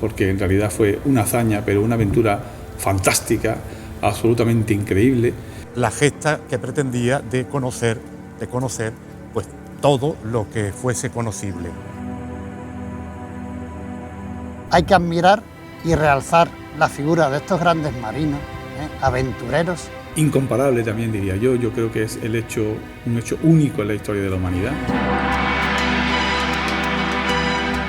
porque en realidad fue una hazaña, pero una aventura fantástica, absolutamente increíble. La gesta que pretendía de conocer pues todo lo que fuese conocible. Hay que admirar y realzar la figura de estos grandes marinos, aventureros. Incomparable también diría yo creo que es un hecho único en la historia de la humanidad.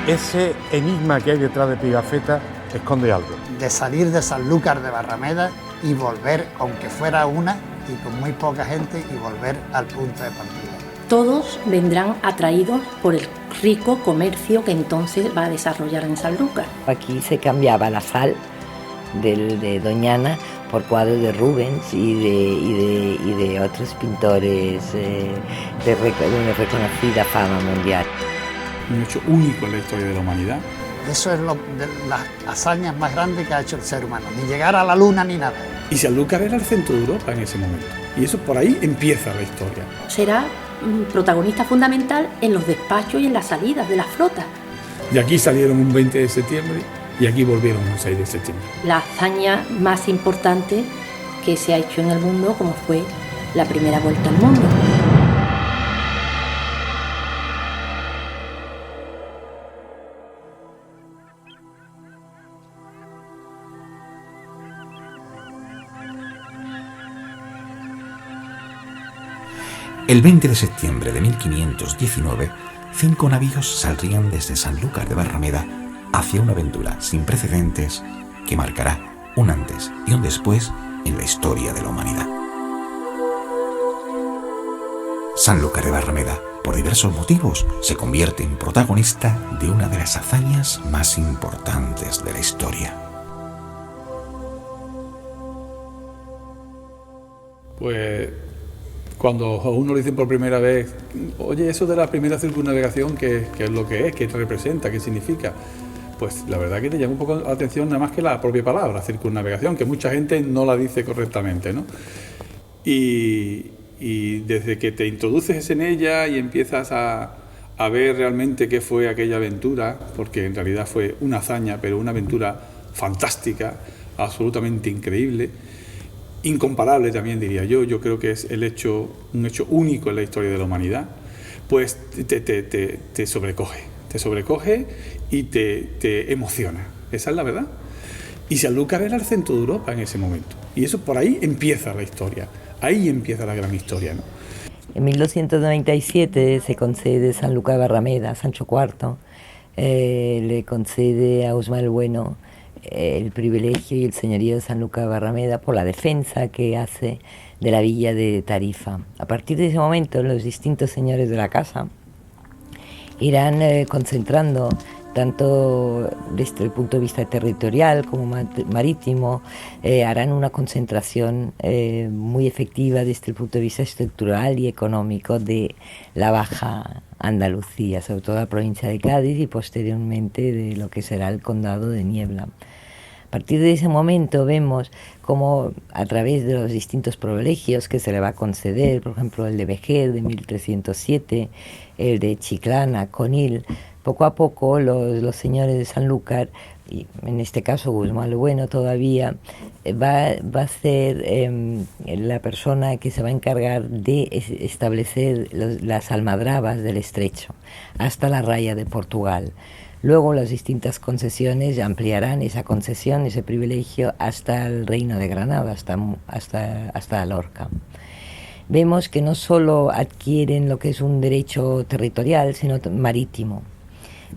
Ese enigma que hay detrás de Pigafetta esconde algo. De salir de Sanlúcar de Barrameda y volver, aunque fuera una y con muy poca gente, y volver al punto de partida. Todos vendrán atraídos por el rico comercio que entonces va a desarrollar en Sanlúcar. Aquí se cambiaba la sal de Doñana por cuadros de Rubens y de otros pintores de reconocida fama mundial. Un hecho único en la historia de la humanidad. Eso es de las hazañas más grandes que ha hecho el ser humano, ni llegar a la luna ni nada. Y Sanlúcar era el centro de Europa en ese momento. Y eso por ahí empieza la historia. Será protagonista fundamental en los despachos y en las salidas de las flotas. De aquí salieron un 20 de septiembre y aquí volvieron un 6 de septiembre. La hazaña más importante que se ha hecho en el mundo, como fue la primera vuelta al mundo. El 20 de septiembre de 1519, 5 navíos saldrían desde Sanlúcar de Barrameda hacia una aventura sin precedentes que marcará un antes y un después en la historia de la humanidad. Sanlúcar de Barrameda, por diversos motivos, se convierte en protagonista de una de las hazañas más importantes de la historia. Pues cuando a uno le dicen por primera vez, oye, eso de la primera circunnavegación, ¿qué es lo que es? ¿Qué representa? ¿Qué significa? Pues la verdad que te llama un poco la atención nada más que la propia palabra, circunnavegación, que mucha gente no la dice correctamente, ¿no? Y desde que te introduces en ella y empiezas a ver realmente qué fue aquella aventura, porque en realidad fue una hazaña, pero una aventura fantástica, absolutamente increíble, incomparable también diría yo creo que es un hecho único en la historia de la humanidad, pues te sobrecoge y te emociona, esa es la verdad. Y Sanlúcar era el centro de Europa en ese momento, y eso por ahí empieza la historia, ahí empieza la gran historia, ¿no? En 1297 se concede Sanlúcar de Barrameda, Sancho IV le concede a Guzmán el Bueno el privilegio y el señorío de Sanlúcar de Barrameda por la defensa que hace de la villa de Tarifa. A partir de ese momento, los distintos señores de la casa irán concentrando, tanto desde el punto de vista territorial como marítimo, harán una concentración muy efectiva desde el punto de vista estructural y económico de la Baja Andalucía, sobre todo la provincia de Cádiz y posteriormente de lo que será el condado de Niebla. A partir de ese momento vemos cómo a través de los distintos privilegios que se le va a conceder, por ejemplo el de Vejer de 1307, el de Chiclana, Conil, poco a poco los señores de Sanlúcar, y en este caso Guzmán el Bueno todavía, va a ser la persona que se va a encargar de establecer las almadrabas del estrecho hasta la raya de Portugal. Luego las distintas concesiones ampliarán esa concesión, ese privilegio, hasta el Reino de Granada, hasta Lorca. Vemos que no solo adquieren lo que es un derecho territorial, sino marítimo.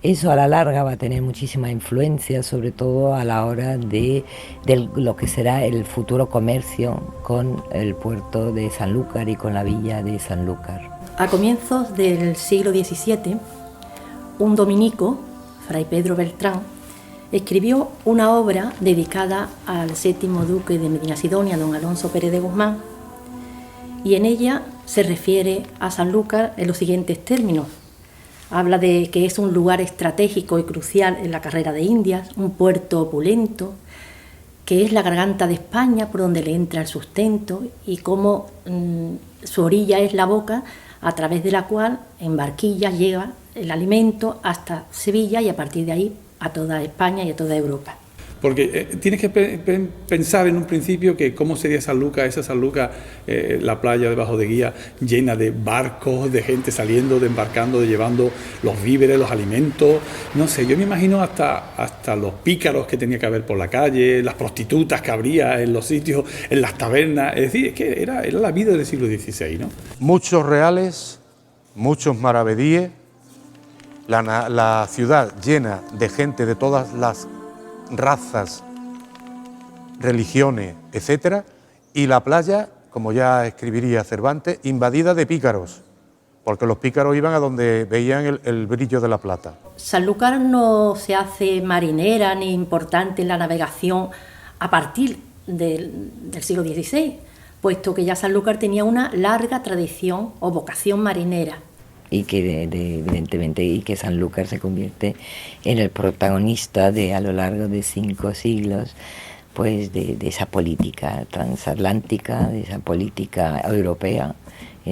Eso a la larga va a tener muchísima influencia, sobre todo a la hora de lo que será el futuro comercio con el puerto de Sanlúcar y con la villa de Sanlúcar. A comienzos del siglo XVII, un dominico, Fray Pedro Beltrán, escribió una obra dedicada al séptimo duque de Medinasidonia, don Alonso Pérez de Guzmán, y en ella se refiere a Sanlúcar en los siguientes términos. Habla de que es un lugar estratégico y crucial en la carrera de Indias, un puerto opulento, que es la garganta de España por donde le entra el sustento y cómo su orilla es la boca a través de la cual en barquillas llega el alimento hasta Sevilla y a partir de ahí a toda España y a toda Europa. Porque tienes que pensar en un principio que cómo sería Sanlúcar, esa Sanlúcar, la playa debajo de Guía, llena de barcos, de gente saliendo, de embarcando, de llevando los víveres, los alimentos. No sé, yo me imagino hasta los pícaros que tenía que haber por la calle, las prostitutas que habría en los sitios, en las tabernas. Es decir, es que era la vida del siglo XVI, ¿no? Muchos reales, muchos maravedíes, la ciudad llena de gente de todas las razas, religiones, etcétera, y la playa, como ya escribiría Cervantes, invadida de pícaros, porque los pícaros iban a donde veían el brillo de la plata. Sanlúcar no se hace marinera ni importante en la navegación a partir del siglo XVI, puesto que ya Sanlúcar tenía una larga tradición o vocación marinera. Y que evidentemente y que Sanlúcar se convierte en el protagonista a lo largo de 5 siglos, pues de esa política transatlántica, de esa política europea,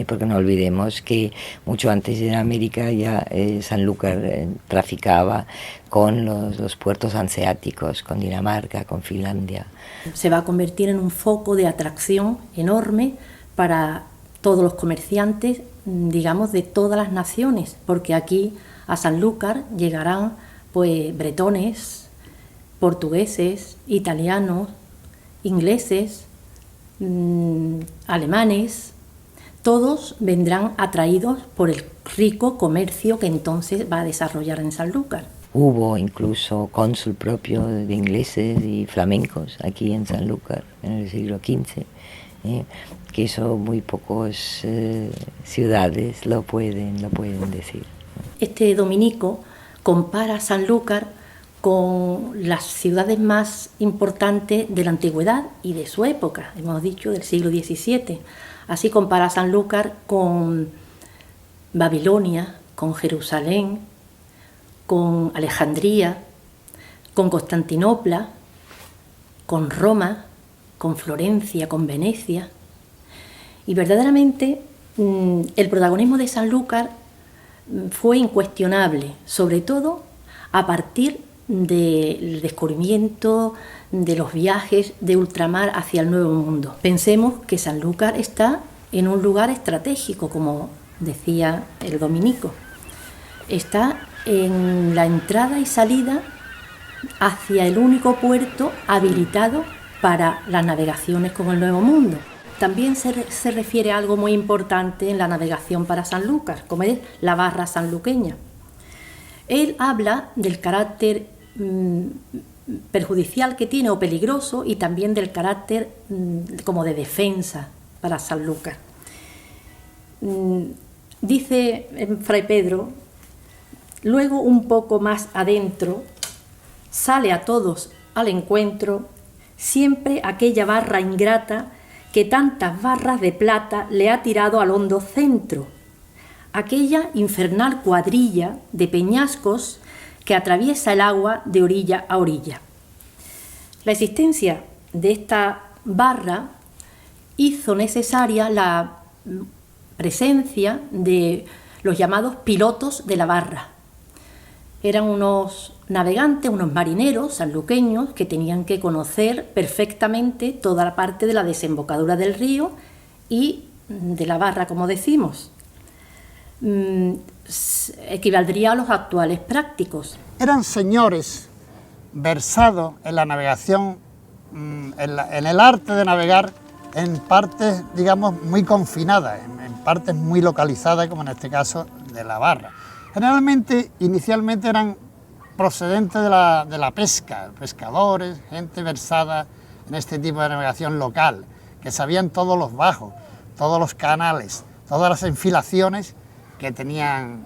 porque no olvidemos que mucho antes en América ya Sanlúcar traficaba con los puertos hanseáticos, con Dinamarca, con Finlandia. Se va a convertir en un foco de atracción enorme para todos los comerciantes, digamos, de todas las naciones, porque aquí a Sanlúcar llegarán pues bretones, portugueses, italianos, ingleses, alemanes, todos vendrán atraídos por el rico comercio que entonces va a desarrollar en Sanlúcar. Hubo incluso cónsul propio de ingleses y flamencos aquí en Sanlúcar en el siglo XV. Que eso muy pocas ciudades lo pueden decir. Este dominico compara Sanlúcar con las ciudades más importantes de la antigüedad y de su época, hemos dicho del siglo XVII. Así compara Sanlúcar con Babilonia, con Jerusalén, con Alejandría, con Constantinopla, con Roma, con Florencia, con Venecia. Y verdaderamente el protagonismo de Sanlúcar fue incuestionable, sobre todo a partir del descubrimiento de los viajes de ultramar hacia el Nuevo Mundo. Pensemos que Sanlúcar está en un lugar estratégico, como decía el dominico. Está en la entrada y salida hacia el único puerto habilitado para las navegaciones con el Nuevo Mundo. También se refiere a algo muy importante en la navegación para Sanlúcar, como es la barra sanluqueña. Él habla del carácter perjudicial que tiene o peligroso y también del carácter como de defensa para Sanlúcar. Dice Fray Pedro, luego un poco más adentro, sale a todos al encuentro siempre aquella barra ingrata que tantas barras de plata le ha tirado al hondo centro, aquella infernal cuadrilla de peñascos que atraviesa el agua de orilla a orilla. La existencia de esta barra hizo necesaria la presencia de los llamados pilotos de la barra. Eran unos navegantes, unos marineros sanluqueños que tenían que conocer perfectamente toda la parte de la desembocadura del río y de la barra, como decimos. Equivaldría a los actuales prácticos. Eran señores versados en la navegación, en el arte de navegar en partes, digamos, muy confinadas, en partes muy localizadas, como en este caso de la barra. Generalmente, inicialmente eran procedentes de la pesca, pescadores, gente versada en este tipo de navegación local, que sabían todos los bajos, todos los canales, todas las enfilaciones que tenían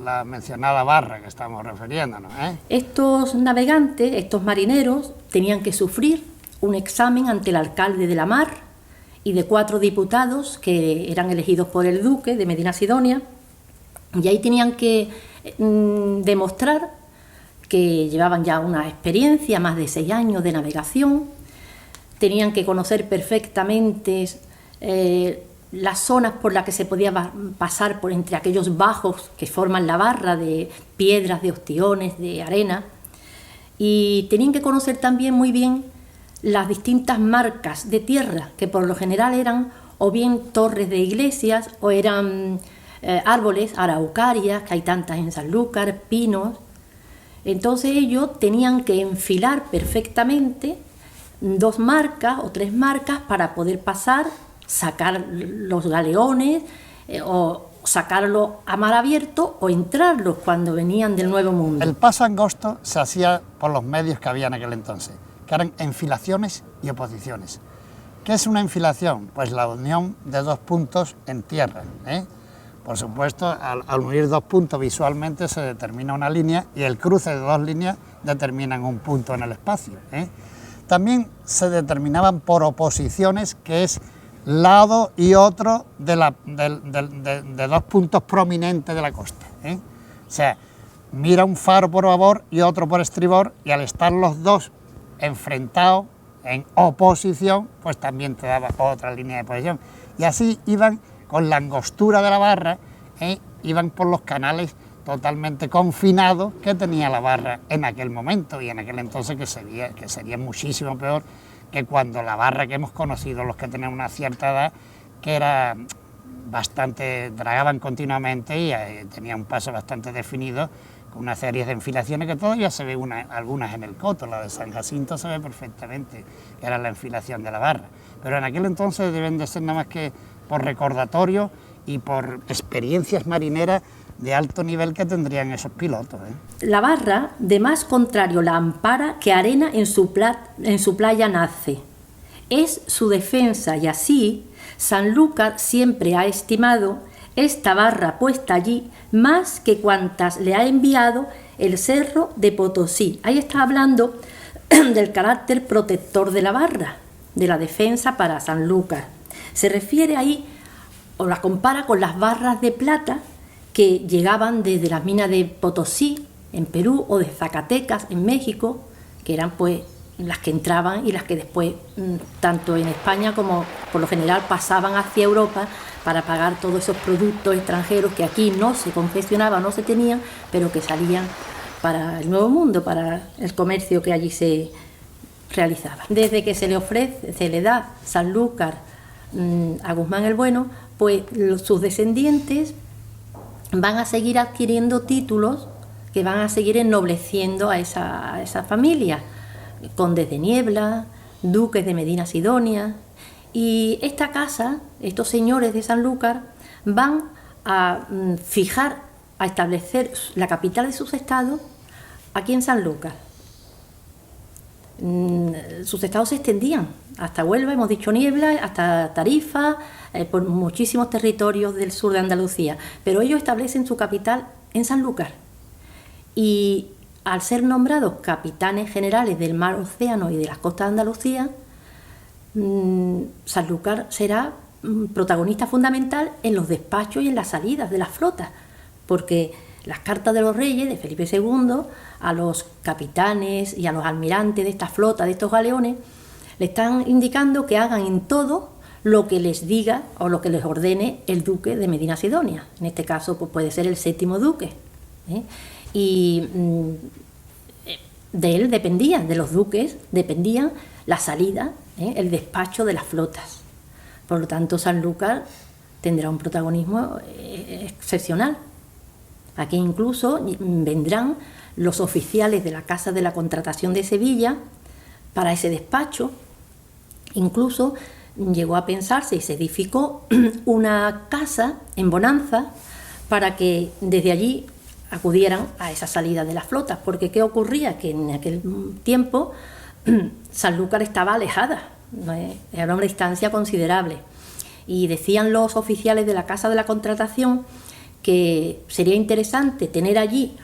la mencionada barra que estamos refiriéndonos. Estos navegantes, estos marineros, tenían que sufrir un examen ante el alcalde de la mar y de 4 diputados que eran elegidos por el duque de Medinasidonia, y ahí tenían que demostrar que llevaban ya una experiencia, más de 6 años de navegación, tenían que conocer perfectamente las zonas por las que se podía pasar por entre aquellos bajos que forman la barra de piedras, de ostiones, de arena, y tenían que conocer también muy bien las distintas marcas de tierra, que por lo general eran o bien torres de iglesias o eran árboles, araucarias, que hay tantas en Sanlúcar, pinos. Entonces ellos tenían que enfilar perfectamente 2 marcas o 3 marcas para poder pasar, sacar los galeones o sacarlos a mar abierto o entrarlos cuando venían del Nuevo Mundo. El paso angosto se hacía por los medios que había en aquel entonces, que eran enfilaciones y oposiciones. ¿Qué es una enfilación? Pues la unión de 2 puntos en tierra, ¿eh? Por supuesto, al unir 2 puntos visualmente se determina una línea y el cruce de 2 líneas determinan un punto en el espacio, ¿eh? También se determinaban por oposiciones, que es lado y otro de 2 puntos prominentes de la costa, ¿eh? O sea, mira un faro por babor y otro por estribor, y al estar los 2 enfrentados en oposición, pues también te daba otra línea de posición. Y así iban con la angostura de la barra, iban por los canales totalmente confinados que tenía la barra en aquel momento y en aquel entonces, que sería muchísimo peor que cuando la barra que hemos conocido los que tenían una cierta edad, que era bastante, dragaban continuamente y tenía un paso bastante definido, con una serie de enfilaciones que todavía se ve algunas en el Coto. La de San Jacinto se ve perfectamente, que era la enfilación de la barra, pero en aquel entonces deben de ser nada más que por recordatorio y por experiencias marineras de alto nivel que tendrían esos pilotos, ¿eh? La barra, de más contrario la ampara, que arena en su playa nace. Es su defensa, y así Sanlúcar siempre ha estimado esta barra puesta allí más que cuantas le ha enviado el Cerro de Potosí. Ahí está hablando del carácter protector de la barra, de la defensa para Sanlúcar. Se refiere ahí, o la compara con las barras de plata que llegaban desde las minas de Potosí, en Perú, o de Zacatecas, en México, que eran pues las que entraban y las que después, tanto en España como por lo general, pasaban hacia Europa para pagar todos esos productos extranjeros que aquí no se confeccionaban, no se tenían, pero que salían para el Nuevo Mundo, para el comercio que allí se realizaba. Desde que se le da Sanlúcar a Guzmán el Bueno, pues sus descendientes van a seguir adquiriendo títulos que van a seguir ennobleciendo a esa familia, condes de Niebla, duques de Medina Sidonia, y esta casa, estos señores de Sanlúcar, van a fijar, a establecer la capital de sus estados aquí en Sanlúcar. Sus estados se extendían hasta Huelva, hemos dicho Niebla, hasta Tarifa, por muchísimos territorios del sur de Andalucía, pero ellos establecen su capital en Sanlúcar, y al ser nombrados capitanes generales del mar Océano y de las costas de Andalucía, Sanlúcar será protagonista fundamental en los despachos y en las salidas de las flotas, porque las cartas de los reyes de Felipe II a los capitanes y a los almirantes de esta flota, de estos galeones, le están indicando que hagan en todo lo que les diga o lo que les ordene el duque de Medina Sidonia. En este caso pues puede ser el 7º duque, ¿eh? Y de él dependían, de los duques dependían la salida, el despacho de las flotas. Por lo tanto, Sanlúcar tendrá un protagonismo excepcional. Aquí incluso vendrán los oficiales de la Casa de la Contratación de Sevilla para ese despacho. Incluso llegó a pensarse y se edificó una casa en Bonanza para que desde allí acudieran a esa salida de las flotas, porque ¿qué ocurría? Que en aquel tiempo Sanlúcar estaba alejada, era una distancia considerable, y decían los oficiales de la Casa de la Contratación que sería interesante tener allí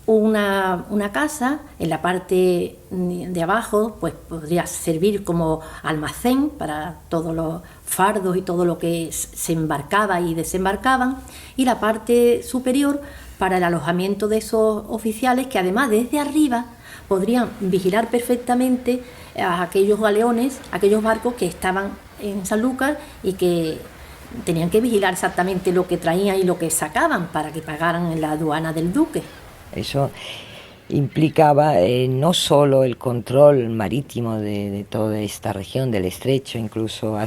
una casa en la parte de abajo, pues podría servir como almacén para todos los fardos y todo lo que se embarcaba y desembarcaban, y la parte superior para el alojamiento de esos oficiales, que además desde arriba podrían vigilar perfectamente a aquellos galeones, aquellos barcos que estaban en Sanlúcar y que tenían que vigilar exactamente lo que traían y lo que sacaban para que pagaran en la aduana del duque. Eso implicaba no solo el control marítimo de toda esta región del estrecho, incluso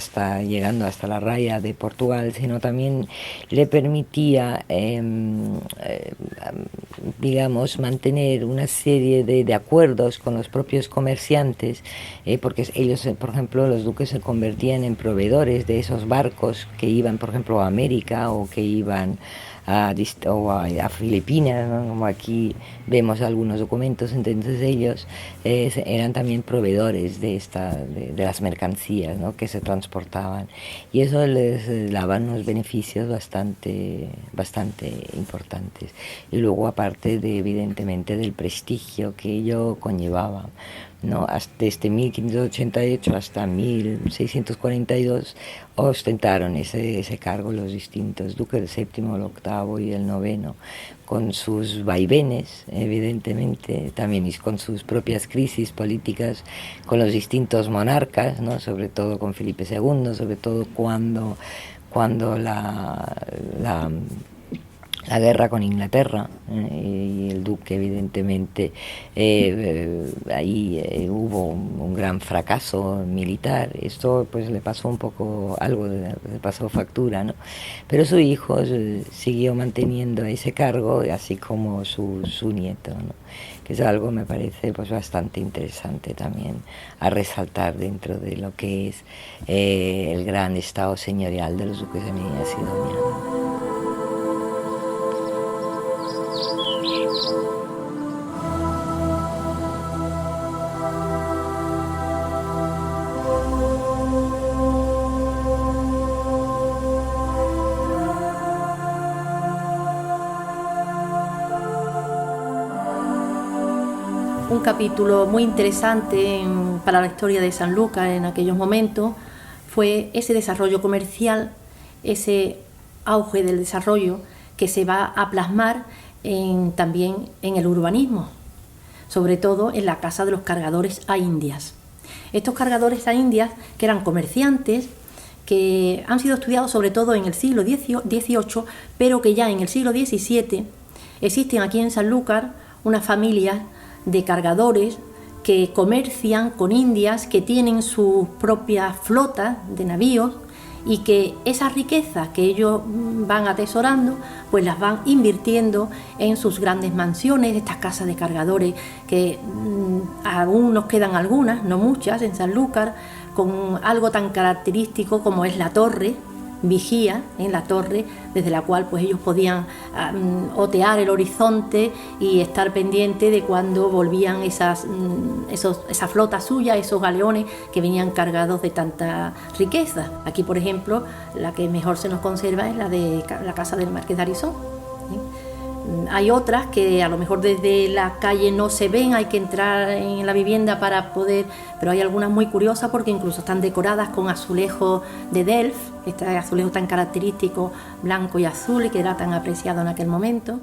llegando hasta la raya de Portugal, sino también le permitía, digamos, mantener una serie de acuerdos con los propios comerciantes, porque ellos, por ejemplo, los duques se convertían en proveedores de esos barcos que iban, por ejemplo, a América o que iban a Filipinas, ¿no? Como aquí vemos algunos documentos. Entonces ellos eran también proveedores de las mercancías, ¿no? Que se transportaban, y eso les daba unos beneficios bastante importantes, y luego aparte evidentemente del prestigio que ello conllevaba, ¿no? Desde 1588 hasta 1642 ostentaron ese cargo los distintos duques, el séptimo, el octavo y el noveno, con sus vaivenes, evidentemente, también y con sus propias crisis políticas, con los distintos monarcas, ¿no? Sobre todo con Felipe II, sobre todo cuando la guerra con Inglaterra, y el duque, evidentemente, ahí hubo un gran fracaso militar. Esto pues le pasó un poco algo, le pasó factura, ¿no? Pero su hijo siguió manteniendo ese cargo, así como su nieto, ¿no? Que es algo, me parece, pues bastante interesante también a resaltar dentro de lo que es el gran estado señorial de los duques de Medina Sidonia. Un capítulo muy interesante para la historia de Sanlúcar en aquellos momentos fue ese desarrollo comercial, ese auge del desarrollo que se va a plasmar también en el urbanismo, sobre todo en la casa de los cargadores a Indias. Estos cargadores a Indias, que eran comerciantes, que han sido estudiados sobre todo en el siglo XVIII, pero que ya en el siglo XVII existen aquí en Sanlúcar unas familias de cargadores que comercian con Indias, que tienen sus propias flotas de navíos, y que esas riquezas que ellos van atesorando, pues las van invirtiendo en sus grandes mansiones, estas casas de cargadores que aún nos quedan algunas, no muchas, en Sanlúcar, con algo tan característico como es la torre vigía, en la torre desde la cual pues ellos podían otear el horizonte y estar pendiente de cuando volvían esa flota suya, esos galeones que venían cargados de tanta riqueza. Aquí, por ejemplo, la que mejor se nos conserva es la de la casa del Marqués de Arizón, ¿sí? Hay otras que a lo mejor desde la calle no se ven, hay que entrar en la vivienda para poder, pero hay algunas muy curiosas porque incluso están decoradas con azulejos de Delft, este azulejo tan característico, blanco y azul, y que era tan apreciado en aquel momento.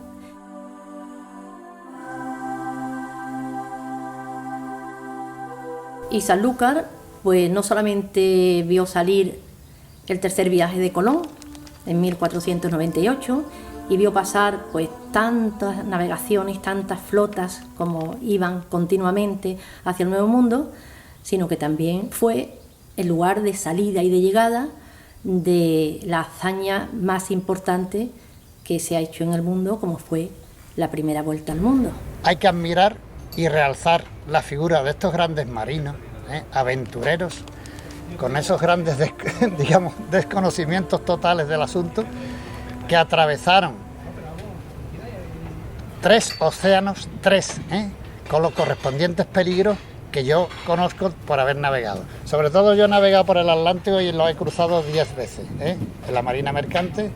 Y Sanlúcar, pues no solamente vio salir el tercer viaje de Colón en 1498, y vio pasar pues tantas navegaciones, tantas flotas como iban continuamente hacia el Nuevo Mundo, sino que también fue el lugar de salida y de llegada de la hazaña más importante que se ha hecho en el mundo, como fue la primera vuelta al mundo. Hay que admirar y realzar la figura de estos grandes marinos, aventureros, con esos grandes desconocimientos totales del asunto, que atravesaron 3 océanos, con los correspondientes peligros que yo conozco por haber navegado. Sobre todo yo he navegado por el Atlántico y lo he cruzado 10 veces, en la Marina Mercante,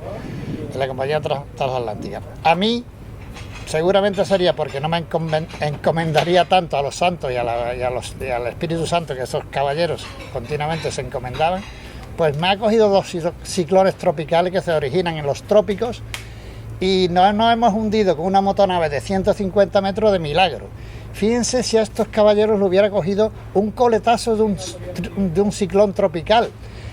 en la Compañía Transatlántica. A mí seguramente sería porque no me encomendaría tanto a los santos y al Espíritu Santo, que esos caballeros continuamente se encomendaban, pues me ha cogido 2 ciclones tropicales que se originan en los trópicos y nos hemos hundido con una motonave de 150 metros de milagro. Fíjense si a estos caballeros le hubiera cogido un coletazo de un ciclón tropical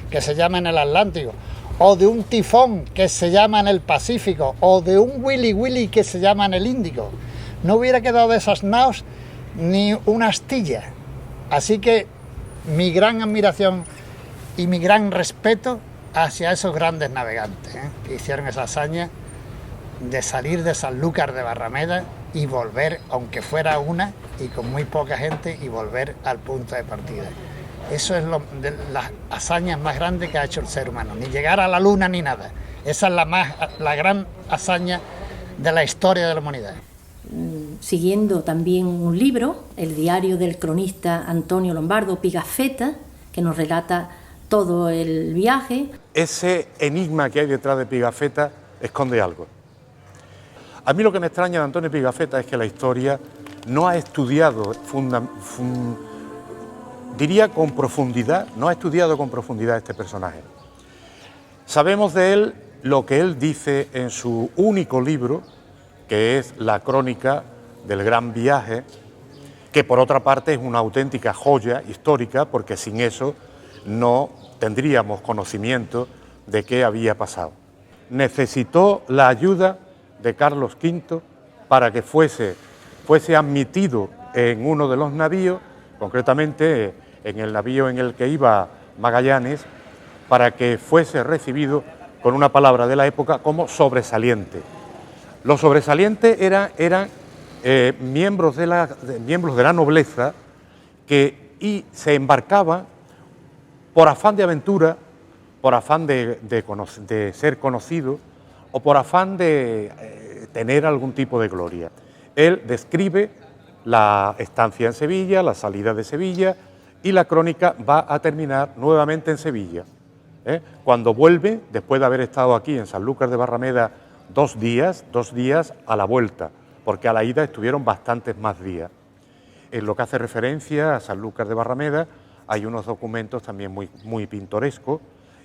que se llama en el Atlántico, o de un tifón que se llama en el Pacífico, o de un Willy Willy que se llama en el Índico. no hubiera quedado de esas naos ni una astilla. Así que mi gran admiración y mi gran respeto hacia esos grandes navegantes, que hicieron esa hazaña de salir de Sanlúcar de Barrameda y volver, aunque fuera una y con muy poca gente, y volver al punto de partida. Eso es de las hazañas más grandes que ha hecho el ser humano, ni llegar a la luna ni nada. Esa es la gran hazaña de la historia de la humanidad. Siguiendo también un libro, el diario del cronista Antonio Lombardo, Pigafetta, que nos relata todo el viaje. Ese enigma que hay detrás de Pigafetta esconde algo. A mí lo que me extraña de Antonio Pigafetta es que la historia no ha estudiado, diría con profundidad, no ha estudiado con profundidad este personaje. Sabemos de él lo que él dice en su único libro, que es la crónica del Gran Viaje, que por otra parte es una auténtica joya histórica, porque sin eso no tendríamos conocimiento de qué había pasado. Necesitó la ayuda de Carlos V para que fuese admitido en uno de los navíos, concretamente en el navío en el que iba Magallanes, para que fuese recibido con una palabra de la época como sobresaliente. Los sobresalientes eran miembros de la nobleza que se embarcaban por afán de aventura, por afán de ser conocido o por afán de tener algún tipo de gloria. Él describe la estancia en Sevilla, la salida de Sevilla, y la crónica va a terminar nuevamente en Sevilla. Cuando vuelve, después de haber estado aquí en Sanlúcar de Barrameda 2 días a la vuelta, porque a la ida estuvieron bastantes más días. En lo que hace referencia a Sanlúcar de Barrameda hay unos documentos también muy pintorescos,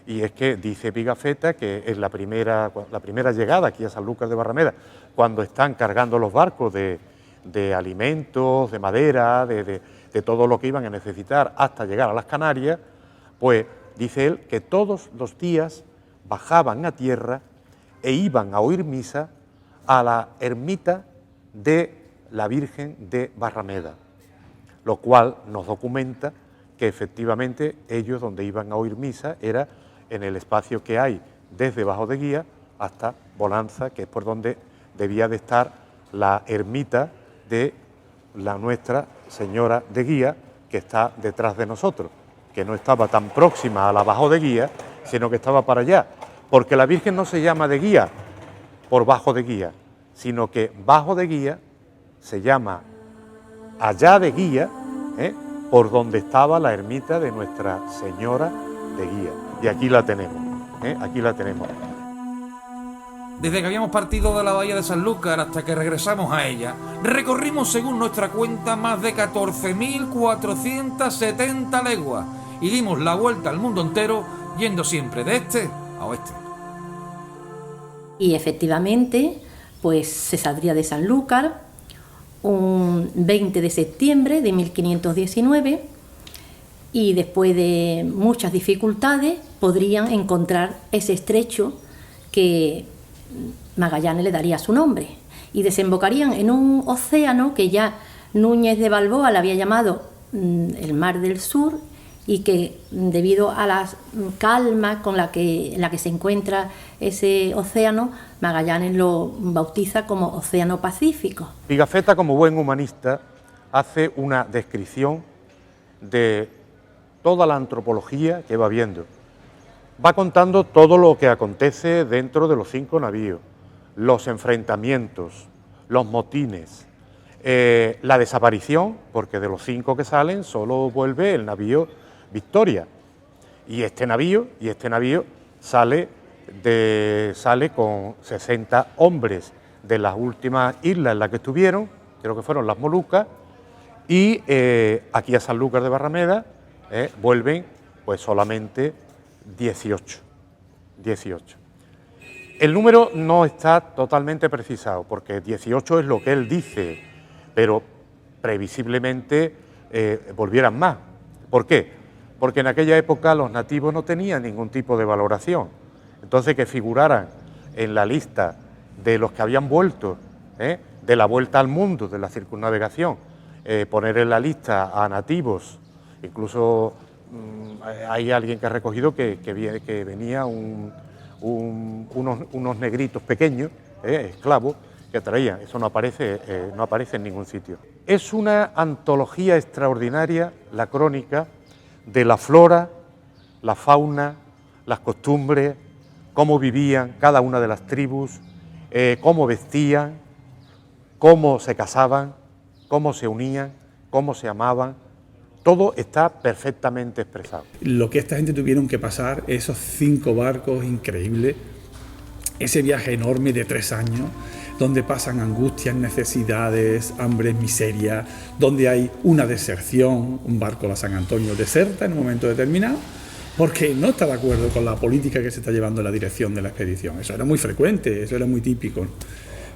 y es que dice Pigafetta que es la primera llegada aquí a Sanlúcar de Barrameda, cuando están cargando los barcos de alimentos, de madera, de todo lo que iban a necesitar hasta llegar a las Canarias, pues dice él que todos los días bajaban a tierra e iban a oír misa a la ermita de la Virgen de Barrameda, lo cual nos documenta que efectivamente ellos donde iban a oír misa era en el espacio que hay desde Bajo de Guía hasta Bonanza, que es por donde debía de estar la ermita de la Nuestra Señora de Guía, que está detrás de nosotros, que no estaba tan próxima a la Bajo de Guía, sino que estaba para allá, porque la Virgen no se llama de Guía por Bajo de Guía, sino que Bajo de Guía se llama allá de Guía, por donde estaba la ermita de Nuestra Señora de Guía. Y aquí la tenemos, aquí la tenemos. Desde que habíamos partido de la bahía de Sanlúcar hasta que regresamos a ella, recorrimos según nuestra cuenta más de 14.470 leguas y dimos la vuelta al mundo entero yendo siempre de este a oeste. Y efectivamente, pues se saldría de Sanlúcar un 20 de septiembre de 1519 y después de muchas dificultades podrían encontrar ese estrecho que Magallanes le daría su nombre y desembocarían en un océano que ya Núñez de Balboa le había llamado el Mar del Sur y que debido a la calma en la que se encuentra ese océano, Magallanes lo bautiza como Océano Pacífico. Pigafetta, como buen humanista, hace una descripción de toda la antropología que va viendo. Va contando todo lo que acontece dentro de los 5 navíos, los enfrentamientos, los motines, la desaparición, porque de los 5 que salen solo vuelve el navío Victoria, y este navío sale con 60 hombres de las últimas islas en las que estuvieron, creo que fueron las Molucas, y aquí a Sanlúcar de Barrameda vuelven pues solamente 18. El número no está totalmente precisado, porque 18 es lo que él dice, pero previsiblemente volvieran más. ¿Por qué? Porque en aquella época los nativos no tenían ningún tipo de valoración. Entonces, que figuraran en la lista de los que habían vuelto de la vuelta al mundo, de la circunnavegación, poner en la lista a nativos, incluso hay alguien que ha recogido que venía unos negritos pequeños, esclavos, que traían. Eso no aparece en ningún sitio. Es una antología extraordinaria, la crónica, de la flora, la fauna, las costumbres, cómo vivían cada una de las tribus, cómo vestían, cómo se casaban, cómo se unían, cómo se amaban. Todo está perfectamente expresado. Lo que esta gente tuvieron que pasar, esos 5 barcos increíbles, ese viaje enorme de 3 años, donde pasan angustias, necesidades, hambre, miseria, donde hay una deserción, un barco, la San Antonio, deserta en un momento determinado, porque no está de acuerdo con la política que se está llevando en la dirección de la expedición. Eso era muy frecuente, eso era muy típico.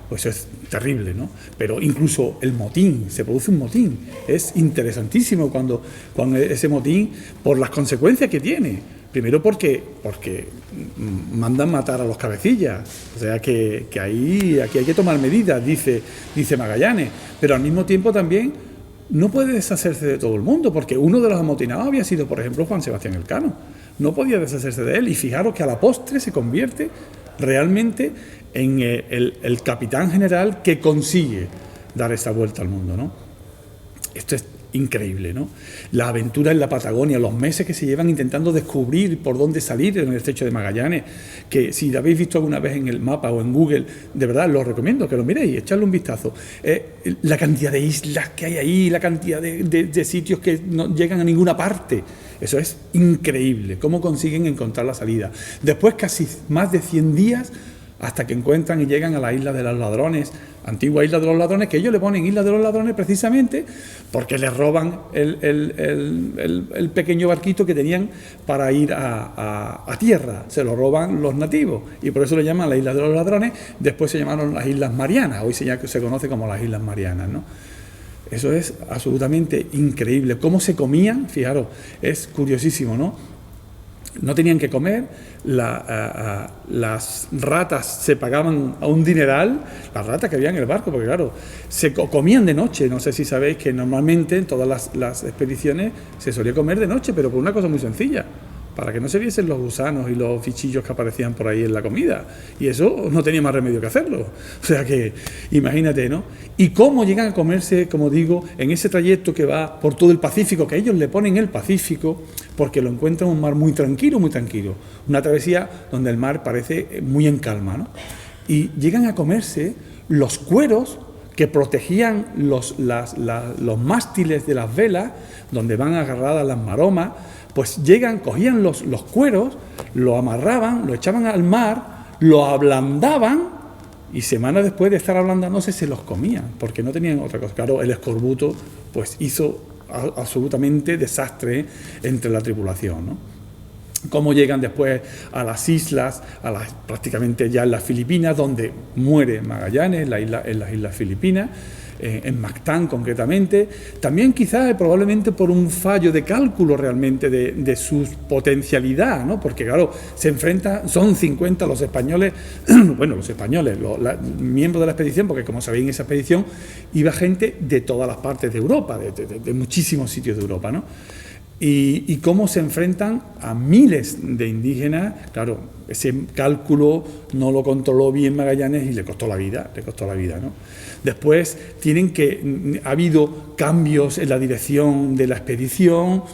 Pues es terrible, ¿no? Pero incluso el motín, se produce un motín. Es interesantísimo cuando ese motín, por las consecuencias que tiene. Primero porque mandan matar a los cabecillas. O sea que aquí hay que tomar medidas, dice Magallanes. Pero al mismo tiempo también no puede deshacerse de todo el mundo, porque uno de los amotinados había sido, por ejemplo, Juan Sebastián Elcano. No podía deshacerse de él. Y fijaros que a la postre se convierte realmente en el capitán general que consigue dar esa vuelta al mundo, ¿no? Esto es increíble, ¿no? La aventura en la Patagonia, los meses que se llevan intentando descubrir por dónde salir en el estrecho de Magallanes, que si lo habéis visto alguna vez en el mapa o en Google, de verdad los recomiendo que lo miréis, echarle un vistazo. La cantidad de islas que hay ahí, la cantidad de sitios que no llegan a ninguna parte, eso es increíble, cómo consiguen encontrar la salida. Después casi más de 100 días hasta que encuentran y llegan a la isla de los ladrones, antigua isla de los ladrones, que ellos le ponen isla de los ladrones precisamente porque les roban el pequeño barquito que tenían para ir a tierra, se lo roban los nativos y por eso le llaman la isla de los ladrones. Después se llamaron las Islas Marianas, hoy se conoce como las Islas Marianas, ¿no? Eso es absolutamente increíble. ¿Cómo se comían? Fijaros, es curiosísimo, ¿no? No tenían que comer, las ratas se pagaban a un dineral, las ratas que había en el barco, porque claro, se comían de noche. No sé si sabéis que normalmente en todas las expediciones se solía comer de noche, pero por una cosa muy sencilla, para que no se viesen los gusanos y los fichillos que aparecían por ahí en la comida. Y eso no tenía más remedio que hacerlo. O sea que, imagínate, ¿no? Y cómo llegan a comerse, como digo, en ese trayecto que va por todo el Pacífico, que ellos le ponen el Pacífico, porque lo encuentran un mar muy tranquilo, muy tranquilo. Una travesía donde el mar parece muy en calma, ¿no? Y llegan a comerse los cueros que protegían los mástiles de las velas, donde van agarradas las maromas. Pues cogían los cueros, lo amarraban, lo echaban al mar, lo ablandaban y semanas después de estar ablandándose se los comían, porque no tenían otra cosa. Claro, el escorbuto pues hizo absolutamente desastre entre la tripulación, ¿no? Cómo llegan después a las islas, prácticamente ya en las Filipinas, donde muere Magallanes, en las Islas Filipinas, en Mactán concretamente, también quizás probablemente por un fallo de cálculo realmente de su potencialidad, ¿no? Porque claro, se enfrentan, son 50 los españoles, bueno, los españoles, los miembros de la expedición, porque como sabéis en esa expedición iba gente de todas las partes de Europa, de muchísimos sitios de Europa, ¿no? Y cómo se enfrentan a miles de indígenas. Claro, ese cálculo no lo controló bien Magallanes y le costó la vida, ¿no? Después ha habido cambios en la dirección de la expedición,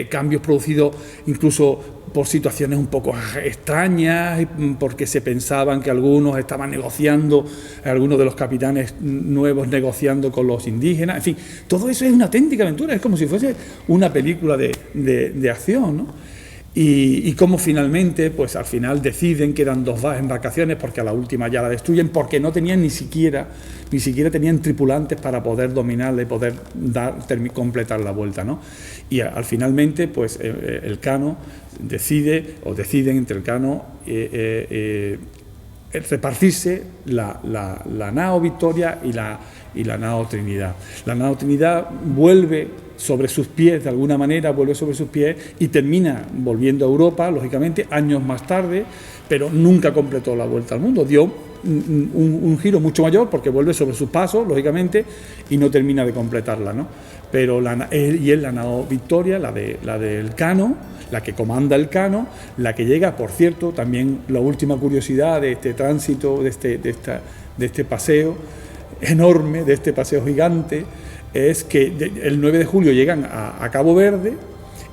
cambios producidos incluso por situaciones un poco extrañas, porque se pensaban que algunos estaban negociando, algunos de los capitanes nuevos negociando con los indígenas, en fin, todo eso es una auténtica aventura, es como si fuese una película de acción, ¿no? Y cómo finalmente, pues al final deciden que eran 2 embarcaciones, porque a la última ya la destruyen, porque no tenían ni siquiera tenían tripulantes para poder dominarla y poder completar la vuelta, ¿no? Y finalmente, pues Elcano deciden entre Elcano repartirse la nao Victoria y la nao Trinidad. La nao Trinidad vuelve sobre sus pies, de alguna manera vuelve sobre sus pies y termina volviendo a Europa, lógicamente, años más tarde, pero nunca completó la vuelta al mundo. Dio un giro mucho mayor, porque vuelve sobre sus pasos, lógicamente, y no termina de completarla, ¿no? Pero es la nao Victoria, la del Cano, la que comanda el Cano, la que llega, por cierto, también la última curiosidad de este tránsito, de este paseo enorme, de este paseo gigante, es que el 9 de julio llegan a Cabo Verde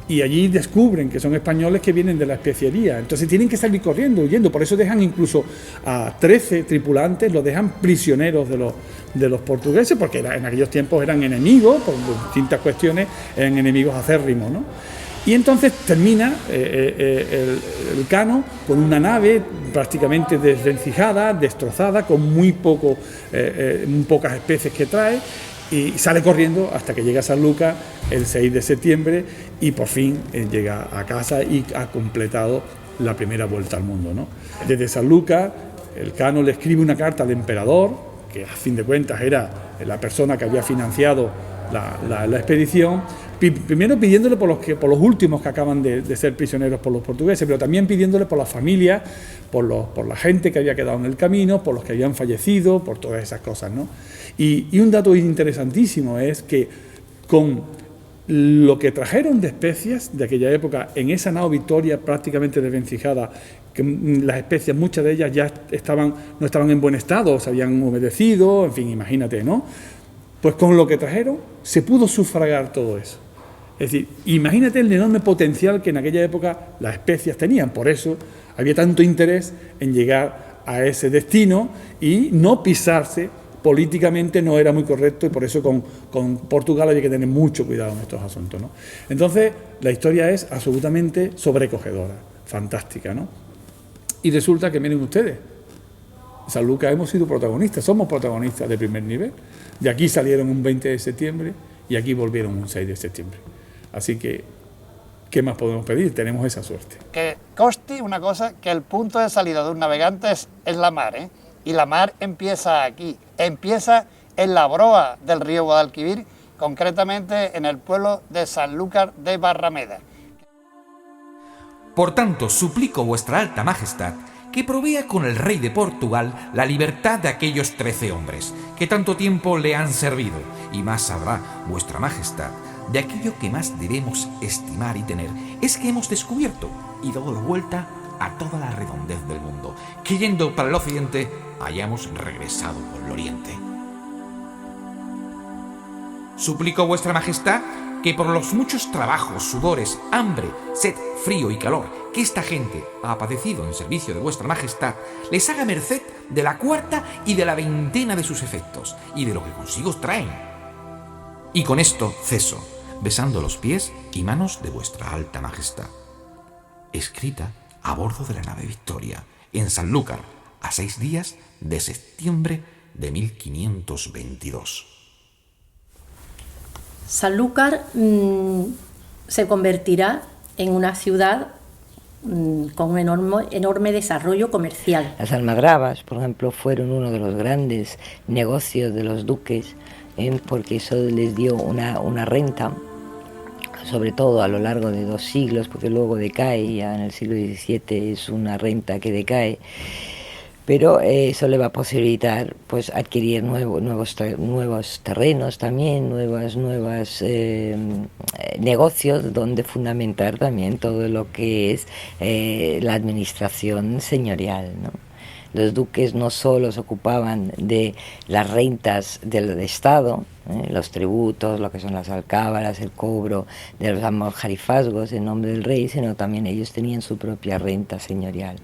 y allí descubren que son españoles que vienen de la especiería. Entonces tienen que salir corriendo, huyendo. Por eso dejan incluso a 13 tripulantes, los dejan prisioneros de los portugueses, porque en aquellos tiempos eran enemigos, por distintas cuestiones, eran enemigos acérrimos, ¿no? Y entonces termina el Cano con una nave prácticamente desvencijada, destrozada, con muy pocas especies que trae, y sale corriendo hasta que llega a Sanlúcar el 6 de septiembre y por fin llega a casa y ha completado la primera vuelta al mundo, ¿no? Desde Sanlúcar, el Cano le escribe una carta al emperador, que a fin de cuentas era la persona que había financiado la expedición, primero pidiéndole por los últimos que acaban de ser prisioneros por los portugueses, pero también pidiéndole por las familias, por la gente que había quedado en el camino, por los que habían fallecido, por todas esas cosas, ¿no? Y un dato interesantísimo es que con lo que trajeron de especias de aquella época, en esa nao Victoria prácticamente desvencijada, que las especias, muchas de ellas ya no estaban en buen estado, se habían humedecido, en fin, imagínate, ¿no? Pues con lo que trajeron se pudo sufragar todo eso. Es decir, imagínate el enorme potencial que en aquella época las especias tenían. Por eso había tanto interés en llegar a ese destino y no pisarse. Políticamente no era muy correcto y por eso con Portugal había que tener mucho cuidado en estos asuntos, ¿no? Entonces, la historia es absolutamente sobrecogedora, fantástica, ¿no? Y resulta que, miren ustedes, Sanlúcar hemos sido protagonistas, somos protagonistas de primer nivel. De aquí salieron un 20 de septiembre y aquí volvieron un 6 de septiembre. Así que, ¿qué más podemos pedir? Tenemos esa suerte. Que conste una cosa, que el punto de salida de un navegante es la mar, ¿eh? Y la mar empieza aquí, empieza en la broa del río Guadalquivir, concretamente en el pueblo de Sanlúcar de Barrameda. Por tanto, suplico vuestra alta majestad que provea con el rey de Portugal la libertad de aquellos 13 hombres que tanto tiempo le han servido, y más sabrá vuestra majestad de aquello que más debemos estimar y tener, es que hemos descubierto y dado la vuelta a toda la redondez del mundo, que yendo para el occidente hayamos regresado por el oriente. Suplico vuestra majestad que por los muchos trabajos, sudores, hambre, sed, frío y calor que esta gente ha padecido en servicio de vuestra majestad, les haga merced de la cuarta y de la veintena de sus efectos y de lo que consigo traen. Y con esto ceso, besando los pies y manos de vuestra alta majestad. Escrita a bordo de la nave Victoria, en Sanlúcar, a 6 días de septiembre de 1522. Sanlúcar se convertirá en una ciudad con un enorme desarrollo comercial. Las almadrabas, por ejemplo, fueron uno de los grandes negocios de los duques, porque eso les dio una renta, sobre todo a lo largo de 2 siglos, porque luego decae, ya en el siglo XVII es una renta que decae, pero eso le va a posibilitar pues adquirir nuevos terrenos también, nuevos negocios donde fundamentar también todo lo que es la administración señorial, ¿no? Los duques no solo se ocupaban de las rentas del Estado, los tributos, lo que son las alcábaras, el cobro de los almojarifazgos en nombre del rey, sino también ellos tenían su propia renta señorial,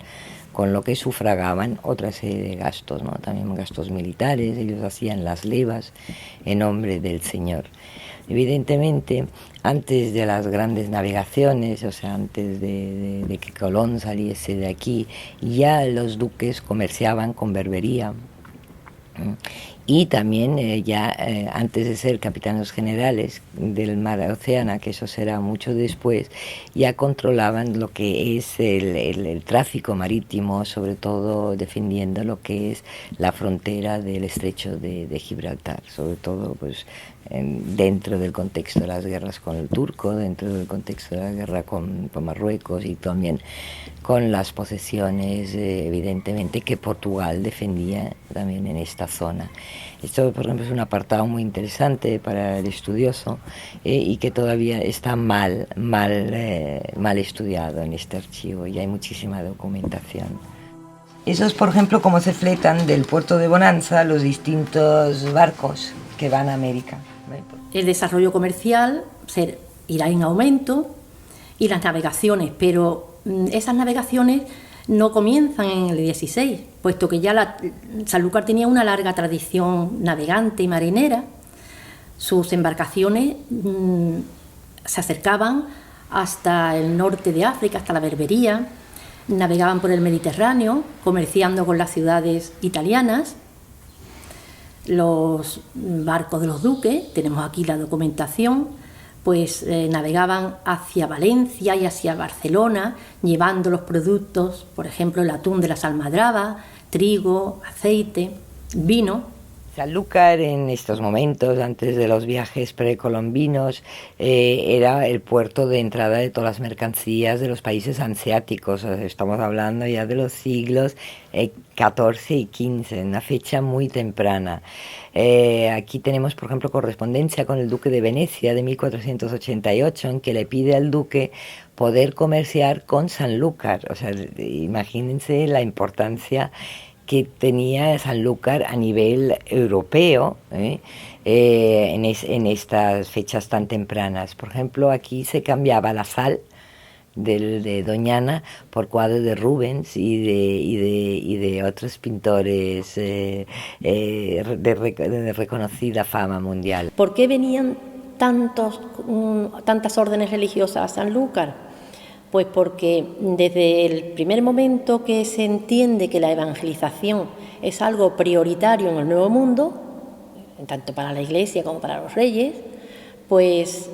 con lo que sufragaban otra serie de gastos, ¿no? También gastos militares, ellos hacían las levas en nombre del señor. Evidentemente, antes de las grandes navegaciones, o sea, antes de que Colón saliese de aquí, ya los duques comerciaban con Berbería y también antes de ser capitanes generales del mar Océana, que eso será mucho después, ya controlaban lo que es el tráfico marítimo, sobre todo defendiendo lo que es la frontera del estrecho de Gibraltar, sobre todo pues dentro del contexto de las guerras con el turco, dentro del contexto de la guerra con Marruecos y también con las posesiones, evidentemente, que Portugal defendía también en esta zona. Esto, por ejemplo, es un apartado muy interesante para el estudioso y que todavía está mal estudiado en este archivo, y hay muchísima documentación. Eso es, por ejemplo, cómo se fletan del puerto de Bonanza los distintos barcos que van a América. El desarrollo comercial irá en aumento y las navegaciones, pero esas navegaciones no comienzan en el 16, puesto que ya Sanlúcar tenía una larga tradición navegante y marinera. Sus embarcaciones se acercaban hasta el norte de África, hasta la Berbería, navegaban por el Mediterráneo, comerciando con las ciudades italianas. Los barcos de los duques, tenemos aquí la documentación, pues navegaban hacia Valencia y hacia Barcelona, llevando los productos, por ejemplo, el atún de las almadrabas, trigo, aceite, vino. Sanlúcar en estos momentos, antes de los viajes precolombinos, era el puerto de entrada de todas las mercancías de los países hanseáticos. Estamos hablando ya de los siglos XIV y XV, una fecha muy temprana. Aquí tenemos, por ejemplo, correspondencia con el duque de Venecia de 1488, en que le pide al duque poder comerciar con Sanlúcar. O sea, imagínense la importancia que tenía Sanlúcar a nivel europeo en estas fechas tan tempranas. Por ejemplo, aquí se cambiaba la sal de Doñana por cuadros de Rubens y de otros pintores de reconocida fama mundial. ¿Por qué venían tantas órdenes religiosas a Sanlúcar? Pues porque desde el primer momento que se entiende que la evangelización es algo prioritario en el Nuevo Mundo, tanto para la Iglesia como para los reyes, pues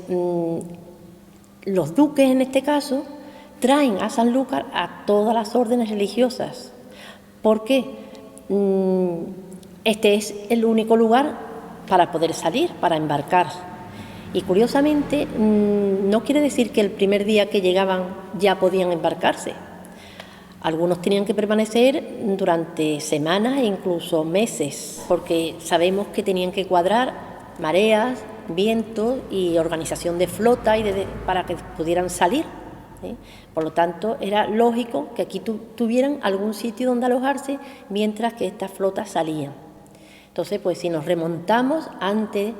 los duques en este caso traen a Sanlúcar a todas las órdenes religiosas. ¿Por qué? Este es el único lugar para poder salir, para embarcar. Y curiosamente, no quiere decir que el primer día que llegaban ya podían embarcarse. Algunos tenían que permanecer durante semanas e incluso meses, porque sabemos que tenían que cuadrar mareas, vientos y organización de flota para que pudieran salir, ¿sí? Por lo tanto, era lógico que aquí tuvieran algún sitio donde alojarse mientras que estas flotas salían. Entonces, pues si nos remontamos antes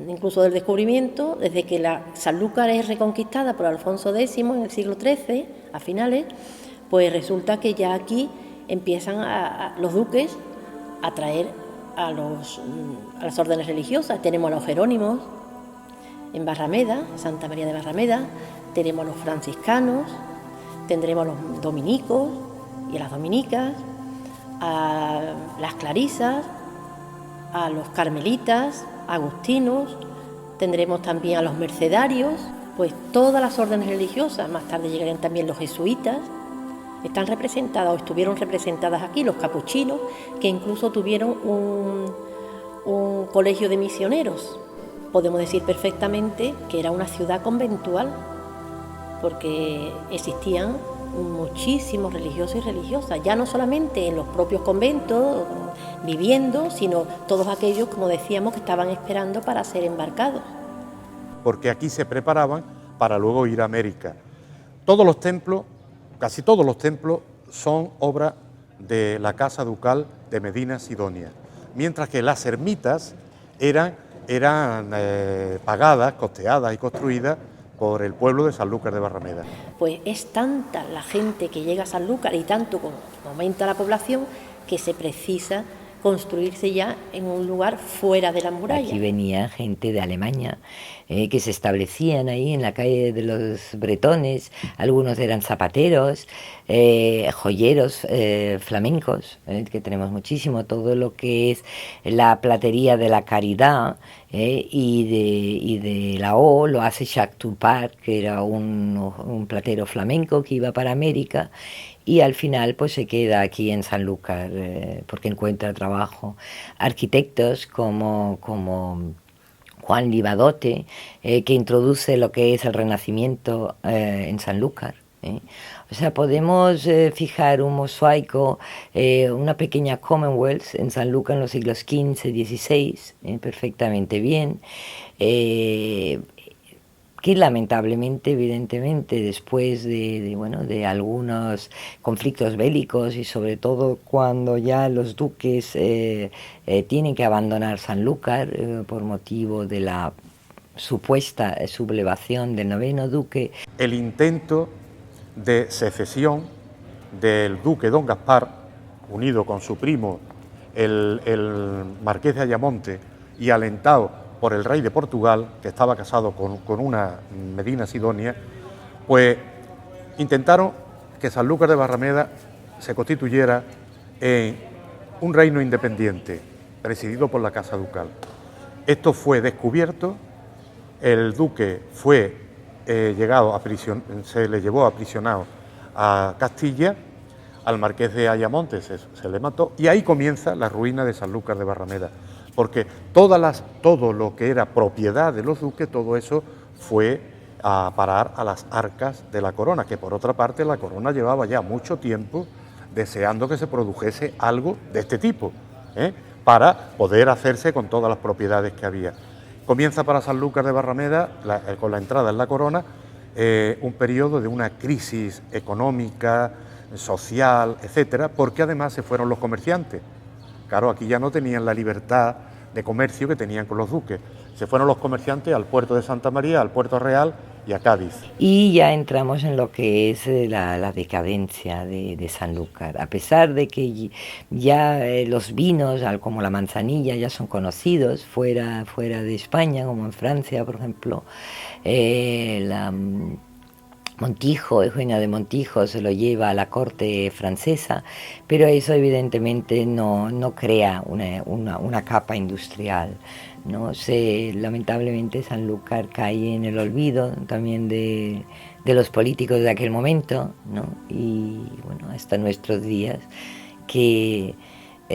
incluso del descubrimiento, desde que Sanlúcar es reconquistada por Alfonso X en el siglo XIII, a finales, pues resulta que ya aquí empiezan los duques a traer a las órdenes religiosas. Tenemos a los jerónimos en Barrameda, Santa María de Barrameda, tenemos a los franciscanos, tendremos a los dominicos y a las dominicas, a las clarisas, a los carmelitas, agustinos, tendremos también a los mercedarios, pues todas las órdenes religiosas. Más tarde llegarían también los jesuitas, están representadas o estuvieron representadas aquí, los capuchinos, que incluso tuvieron un colegio de misioneros. Podemos decir perfectamente que era una ciudad conventual, porque existían muchísimos religiosos y religiosas, ya no solamente en los propios conventos viviendo, sino todos aquellos, como decíamos, que estaban esperando para ser embarcados. Porque aquí se preparaban para luego ir a América. Todos los templos, casi todos los templos, son obra de la Casa Ducal de Medina Sidonia, mientras que las ermitas eran pagadas, costeadas y construidas por el pueblo de Sanlúcar de Barrameda. Pues es tanta la gente que llega a Sanlúcar y tanto como aumenta la población que se precisa construirse ya en un lugar fuera de la muralla. Aquí venía gente de Alemania que se establecían ahí en la calle de los Bretones. Algunos eran zapateros, joyeros, flamencos, que tenemos muchísimo. Todo lo que es la platería de la Caridad y de la O lo hace Jacques Toupart, que era un platero flamenco que iba para América. Y al final pues se queda aquí en Sanlúcar porque encuentra trabajo. Arquitectos como Juan Libadote, que introduce lo que es el Renacimiento en Sanlúcar. O sea, podemos fijar un mosaico, una pequeña Commonwealth en Sanlúcar en los siglos XV, XVI, perfectamente bien. Que lamentablemente, evidentemente, después de algunos conflictos bélicos y sobre todo cuando ya los duques tienen que abandonar Sanlúcar por motivo de la supuesta sublevación del noveno duque. El intento de secesión del duque don Gaspar, unido con su primo, el marqués de Ayamonte, y alentado por el rey de Portugal, que estaba casado con una Medina Sidonia, pues intentaron que Sanlúcar de Barrameda se constituyera en un reino independiente, presidido por la Casa Ducal. Esto fue descubierto, el duque fue se le llevó aprisionado a Castilla, al marqués de Ayamonte se le mató, y ahí comienza la ruina de Sanlúcar de Barrameda, porque todo lo que era propiedad de los duques, todo eso fue a parar a las arcas de la corona, que por otra parte la corona llevaba ya mucho tiempo deseando que se produjese algo de este tipo, para poder hacerse con todas las propiedades que había. Comienza para Sanlúcar de Barrameda, con la entrada en la corona, un periodo de una crisis económica, social, etcétera, porque además se fueron los comerciantes. Claro, aquí ya no tenían la libertad de comercio que tenían con los duques. Se fueron los comerciantes al puerto de Santa María, al puerto Real y a Cádiz. Y ya entramos en lo que es la decadencia de Sanlúcar. A pesar de que ya los vinos, como la manzanilla, ya son conocidos fuera de España, como en Francia, por ejemplo, Montijo, Eugenia de Montijo se lo lleva a la corte francesa, pero eso evidentemente no crea una capa industrial, ¿no? Lamentablemente Sanlúcar cae en el olvido también de los políticos de aquel momento, ¿no? Y bueno, hasta nuestros días que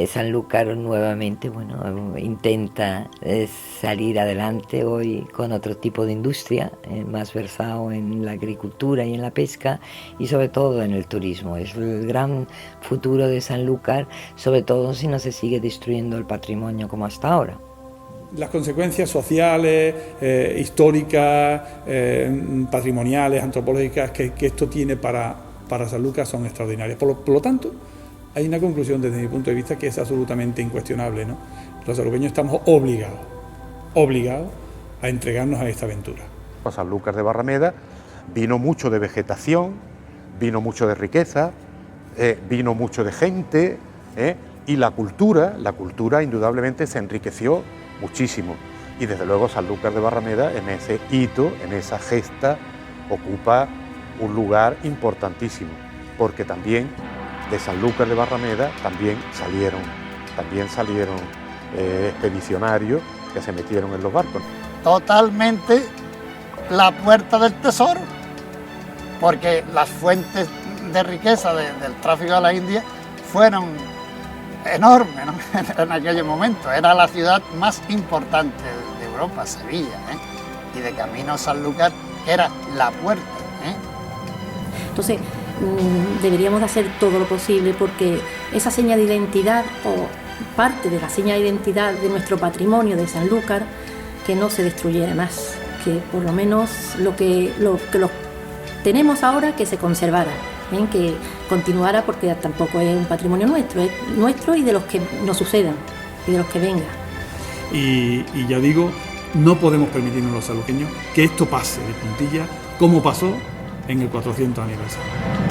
Sanlúcar nuevamente intenta salir adelante hoy con otro tipo de industria, más versado en la agricultura y en la pesca y sobre todo en el turismo. Es el gran futuro de Sanlúcar, sobre todo si no se sigue destruyendo el patrimonio como hasta ahora. Las consecuencias sociales, históricas, patrimoniales, antropológicas que esto tiene para Sanlúcar son extraordinarias. Por lo tanto, hay una conclusión desde mi punto de vista que es absolutamente incuestionable, ¿no? Los sanluqueños estamos obligados a entregarnos a esta aventura. A Sanlúcar de Barrameda vino mucho de vegetación, vino mucho de riqueza, vino mucho de gente, y la cultura indudablemente se enriqueció muchísimo. Y desde luego Sanlúcar de Barrameda en ese hito, en esa gesta, ocupa un lugar importantísimo, porque también de Sanlúcar de Barrameda también salieron expedicionarios que se metieron en los barcos. Totalmente la puerta del tesoro, porque las fuentes de riqueza del tráfico a la India fueron enormes, ¿no? En aquel momento. Era la ciudad más importante de Europa, Sevilla, y de camino a Sanlúcar era la puerta. Entonces, deberíamos de hacer todo lo posible porque esa seña de identidad o parte de la seña de identidad de nuestro patrimonio de Sanlúcar, que no se destruyera más, que por lo menos lo que tenemos ahora que se conservara, que continuara, porque tampoco es un patrimonio nuestro, es nuestro y de los que nos sucedan y de los que vengan. Y ya digo, no podemos permitirnos los sanluqueños que esto pase de puntilla como pasó en el 400 aniversario.